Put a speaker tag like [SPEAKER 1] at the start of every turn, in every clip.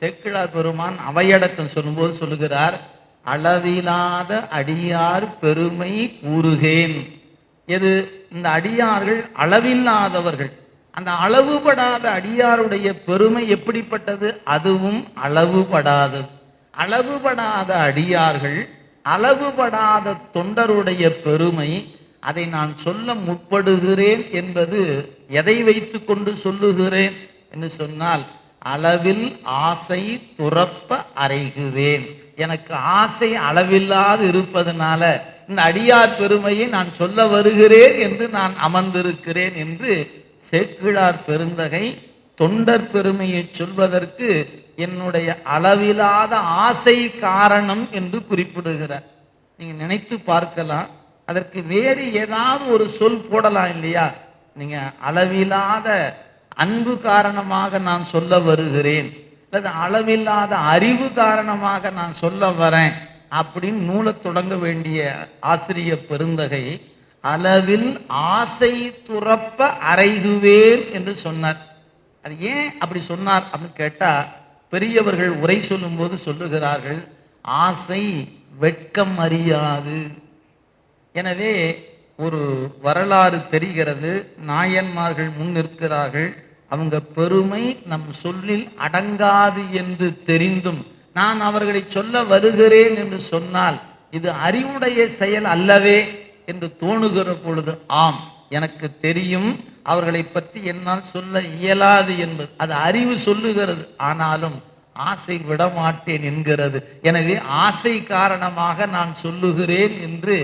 [SPEAKER 1] சேக்கிழார் பெருமான் அவையடக்கம் சொல்லும்போது சொல்லுகிறார், அளவிலாத அடியார் பெருமை கூறுகேன். எது? இந்த அடியார்கள் அளவில்லாதவர்கள். அந்த அளவுபடாத அடியாருடைய பெருமை எப்படிப்பட்டது? அதுவும் அளவுபடாதது. அளவுபடாத அடியார்கள், அளவுபடாத தொண்டருடைய பெருமை, அதை நான் சொல்ல முற்படுகிறேன் என்பது எதை வைத்து கொண்டு சொல்லுகிறேன் என்று சொன்னால், அளவில் ஆசை துறப்ப அறைகுவேன். எனக்கு ஆசை அளவில்லாது இருப்பதனால இந்த அடியார் பெருமையை நான் சொல்ல வருகிறேன் என்று நான் அமர்ந்திருக்கிறேன் என்று சேக்கிழார் பெருந்தகை தொண்டர் பெருமையை சொல்வதற்கு என்னுடைய அளவிலாத ஆசை காரணம் என்று குறிப்பிடுகிறார். நீங்க நினைத்து பார்க்கலாம், அதற்கு வேறு ஏதாவது ஒரு சொல் போடலாம் இல்லையா? நீங்க அளவிலாத அன்பு காரணமாக நான் சொல்ல வருகிறேன், அல்லது அளவில்லாத அறிவு காரணமாக நான் சொல்ல வரேன் அப்படின்னு நூலை தொடங்க வேண்டிய ஆசிரியர் பெருந்தகை அளவில் ஆசை துறப்ப அறைகுவேன் என்று சொன்னார். அது ஏன் அப்படி சொன்னார் அப்படின்னு கேட்டா, பெரியவர்கள் உரை சொல்லும் போது சொல்லுகிறார்கள், ஆசை வெட்கம் அறியாது. எனவே ஒரு வரலாறு தெரிகிறது, நாயன்மார்கள் முன் நிற்கிறார்கள், அவங்க பெருமை நம் சொல்லில் அடங்காது என்று தெரிந்தும் நான் அவர்களை சொல்ல வருகிறேன் என்று சொன்னால் இது அறிவுடைய செயல் அல்லவே என்று தோணுகிற பொழுது, ஆம் எனக்கு தெரியும் அவர்களை பற்றி என்னால் சொல்ல இயலாது என்பது அது அறிவு சொல்லுகிறது, ஆனாலும் ஆசை விடமாட்டேன் என்கிறது. எனவே ஆசை காரணமாக நான் சொல்லுகிறேன் என்று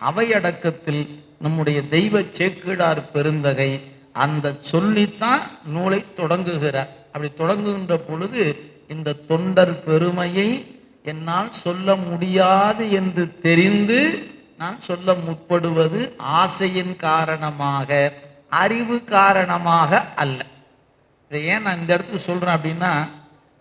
[SPEAKER 1] அவையடக்கத்தில் நம்முடைய தெய்வ சேக்கிழார் பெருந்தகை அந்த சொல்லித்தான் நூலை தொடங்குகிறார். அப்படி தொடங்குகின்ற பொழுது இந்த தொண்டர் பெருமையை என்னால் சொல்ல முடியாது என்று தெரிந்து நான் சொல்ல முற்படுவது ஆசையின் காரணமாக, அறிவு காரணமாக அல்ல. இதை ஏன் நான் இந்த இடத்துல சொல்றேன் அப்படின்னா,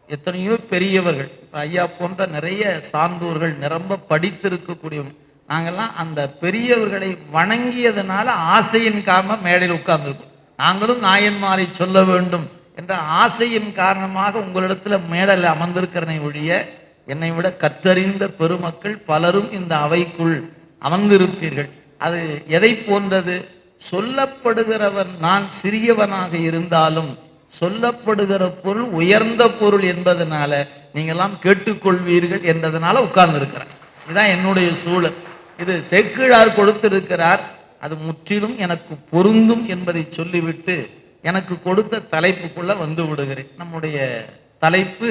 [SPEAKER 1] எத்தனையோ பெரியவர்கள், ஐயா போன்ற நிறைய சான்றோர்கள் நிரம்ப படித்திருக்கக்கூடியவங்க, நாங்கள்லாம் அந்த பெரியவர்களை வணங்கியதுனால ஆசையின் காரணமாக மேடையில் உட்கார்ந்துருக்கோம். நாங்களும் நாயன்மாரை சொல்ல வேண்டும் என்ற ஆசையின் காரணமாக உங்களிடத்தில் மேடையில் அமர்ந்திருக்கிறனை ஒழிய, என்னை விட கற்றறிந்த பெருமக்கள் பலரும் இந்த அவைக்குள் அமர்ந்திருப்பீர்கள். அது எதை போன்றது? சொல்லப்படுகிறவன் நான் சிறியவனாக இருந்தாலும் சொல்லப்படுகிற பொருள் உயர்ந்த பொருள் என்பதனால நீங்கள்லாம் கேட்டுக்கொள்வீர்கள் என்றதுனால உட்கார்ந்து இருக்கிறேன். இதுதான் என்னுடைய சூழல். இது சேக்கிழார் கொடுத்திருக்கிறார், அது முற்றிலும் எனக்கு பொருந்தும் என்பதை சொல்லிவிட்டு எனக்கு கொடுத்த தலைப்புக்குள்ள வந்து விடுகிறேன். நம்முடைய தலைப்பு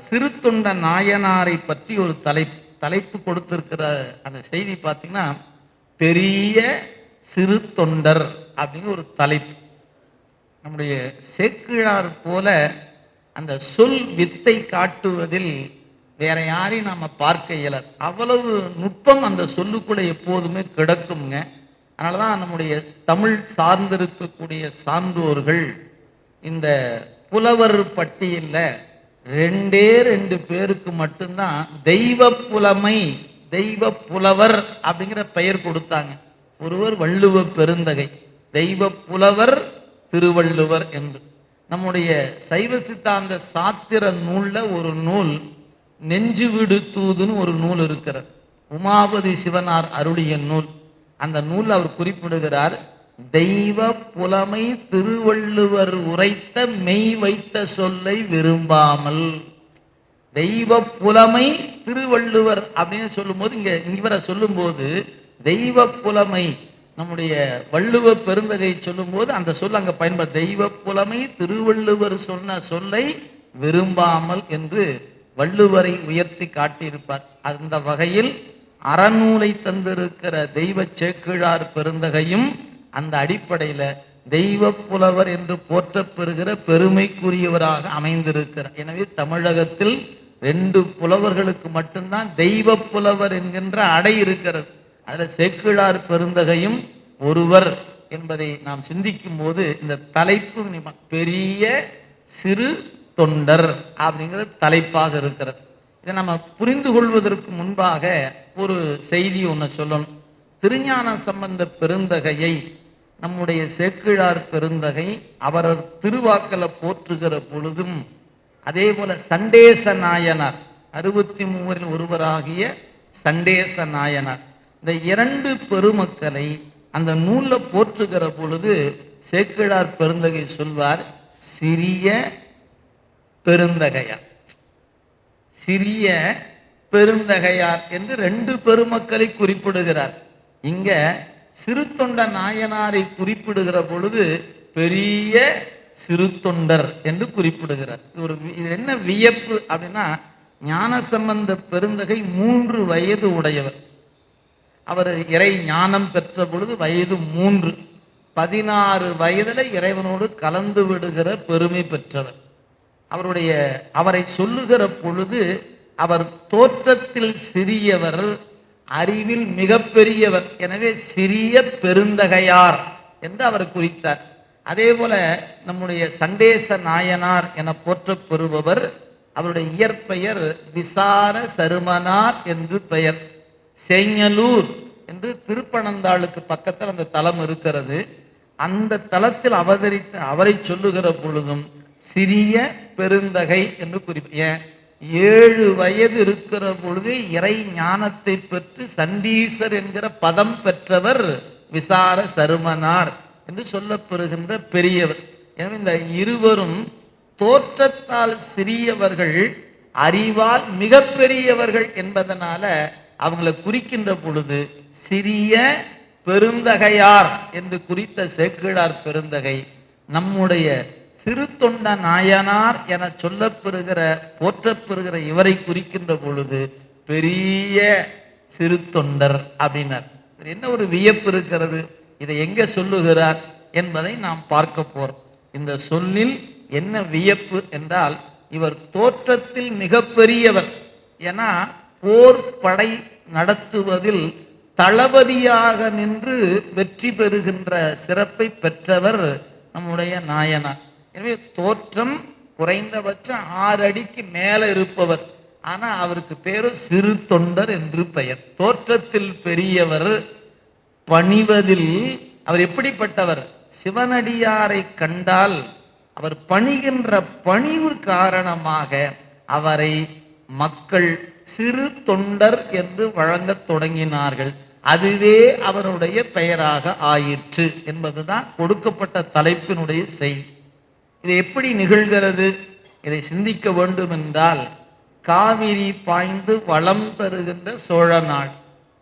[SPEAKER 1] சிறு தொண்ட நாயனாரை பற்றி ஒரு தலைப்பு கொடுத்திருக்கிற அந்த செய்தி பார்த்தீங்கன்னா, பெரிய சிறு தொண்டர் அப்படிங்கிற ஒரு தலைப்பு. நம்முடைய சேக்கிழார் போல அந்த சொல் வித்தை காட்டுவதில் வேற யாரையும் நாம பார்க்க இயலாது. அவ்வளவு நுட்பம் அந்த சொல்லுக்குள்ள எப்போதுமே கிடக்குங்க. அதனாலதான் நம்முடைய தமிழ் சார்ந்திருக்கக்கூடிய சான்றோர்கள் இந்த புலவர் பட்டியல்ல 2 பேருக்கு மட்டும்தான் தெய்வ புலமை, தெய்வ புலவர் அப்படிங்கிற பெயர் கொடுத்தாங்க. ஒருவர் வள்ளுவ பெருந்தகை, தெய்வ புலவர் திருவள்ளுவர் என்று. நம்முடைய சைவ சித்தாந்த சாத்திர நூல்ல ஒரு நூல் நெஞ்சு விடு தூதுன்னு ஒரு நூல் இருக்கிறது, உமாபதி சிவனார் அருளிய நூல். அந்த நூல் அவர் குறிப்பிடுகிறார், தெய்வ புலமை திருவள்ளுவர் உரைத்த மெய் வைத்த சொல்லை விரும்பாமல். தெய்வ புலமை திருவள்ளுவர் அப்படின்னு சொல்லும் போது இவரை சொல்லும் போது தெய்வ புலமை நம்முடைய வள்ளுவ பெருந்தகை சொல்லும் போது அந்த சொல் அங்க பயன்பட, தெய்வ புலமை திருவள்ளுவர் சொன்ன சொல்லை விரும்பாமல் என்று வள்ளுவரை உயர்த்தி காட்டியிருப்பார். அந்த வகையில் அறநூலை தந்திருக்கிற தெய்வ சேக்கிழார் பெருந்தகையும் அந்த அடிப்படையில தெய்வ புலவர் என்று போற்றப்பெறுகிற பெருமைக்குரியவராக அமைந்திருக்கிறார். எனவே தமிழகத்தில் 2 புலவர்களுக்கு மட்டும்தான் தெய்வ புலவர் என்கின்ற அடை இருக்கிறது. அதுல சேக்கிழார் பெருந்தகையும் ஒருவர் என்பதை நாம் சிந்திக்கும் போது இந்த தலைப்பு பெரிய சிறு தொண்டர் அப்படிங்கிற தலைப்பாக இருக்கிறது. இதை நம்ம புரிந்து கொள்வதற்கு முன்பாக ஒரு செய்தி ஒன்று சொல்லணும். திருஞான சம்பந்த பெருந்தகையை நம்முடைய சேக்கிழார் பெருந்தகை அவரது திருவாக்கல போற்றுகிற பொழுதும் அதே போல சண்டேச நாயனார், 63 ஒருவராகிய சண்டேச நாயனார், இந்த 2 பெருமக்களை அந்த நூலில் போற்றுகிற பொழுது சேக்கிழார் பெருந்தகை சொல்வார், சிறிய பெருந்தகையார். சிறிய பெருந்தகையார் என்று 2 பெருமக்களை குறிப்பிடுகிறார். இங்க சிறு தொண்ட நாயனாரை குறிப்பிடுகிற பொழுது பெரிய சிறு தொண்டர் என்று குறிப்பிடுகிறார். இது என்ன வியப்பு அப்படின்னா, ஞானசம்பந்த பெருந்தகை 3 வயது உடையவர். அவர் இறை ஞானம் பெற்ற பொழுது வயது 3. 16 வயதுல இறைவனோடு கலந்து விடுகிற பெருமை பெற்றவர். அவரை சொல்லுகிற பொழுது அவர் தோற்றத்தில் சிறியவர், அறிவில் மிகப்பெரியவர். எனவே சிறிய பெருந்தகையார் என்று அவர் குறித்தார். அதே போல நம்முடைய சண்டேச நாயனார் என போற்றப் பெறுபவர், அவருடைய இயற்பெயர் விசார சருமனார் என்று பெயர். செங்கலூர் என்று திருப்பனந்தாளுக்கு பக்கத்தில் அந்த தலம் இருக்கிறது. அந்த தலத்தில் அவதரித்த அவரை சொல்லுகிற பொழுதும் சிறிய பெருந்தகை என்று குறிப்பிட்ட 7 வயது இருக்கிற பொழுது இறை ஞானத்தை பெற்று சண்டீசர் என்கிற பதம் பெற்றவர் விசார சருமனார் என்று சொல்லப்பெறுகின்ற பெரியவர். எனவே இந்த இருவரும் தோற்றத்தால் சிறியவர்கள், அறிவால் மிகப்பெரியவர்கள் என்பதனால அவங்களை குறிக்கின்ற பொழுது சிறிய பெருந்தகையார் என்று குறித்த சேக்கிழார் பெருந்தகை நம்முடைய சிறு தொண்ட நாயனார் என சொல்லப்பெறுகிற போற்றப்பெறுகிற இவரை குறிக்கின்ற பொழுது பெரிய சிறு தொண்டர் அப்படின்னார். என்ன ஒரு வியப்பு இருக்கிறது! இதை எங்க சொல்லுகிறார் என்பதை நாம் பார்க்க போறோம். இந்த சொல்லில் என்ன வியப்பு என்றால், இவர் தோற்றத்தில் மிகப்பெரியவர். ஏன்னா போர் படை நடத்துவதில் தளபதியாக நின்று வெற்றி பெறுகின்ற சிறப்பை பெற்றவர் நம்முடைய நாயனார். எனவே தோற்றம் குறைந்தபட்சம் 6 அடிக்கு மேல இருப்பவர். ஆனா அவருக்கு பேரு சிறு தொண்டர் என்று பெயர். தோற்றத்தில் பெரியவர், பணிவதில் அவர் எப்படிப்பட்டவர்? சிவனடியாரை கண்டால் அவர் பணிகின்ற பணிவு காரணமாக அவரை மக்கள் சிறு தொண்டர் என்று வழங்கத் தொடங்கினார்கள். அதுவே அவருடைய பெயராக ஆயிற்று என்பதுதான் கொடுக்கப்பட்ட தலைப்பினுடைய செய்தி. இது எப்படி நிகழ்கிறது? இதை சிந்திக்க வேண்டும் என்றால், காவிரி பாய்ந்து வளம் தருகின்ற சோழ நாள்,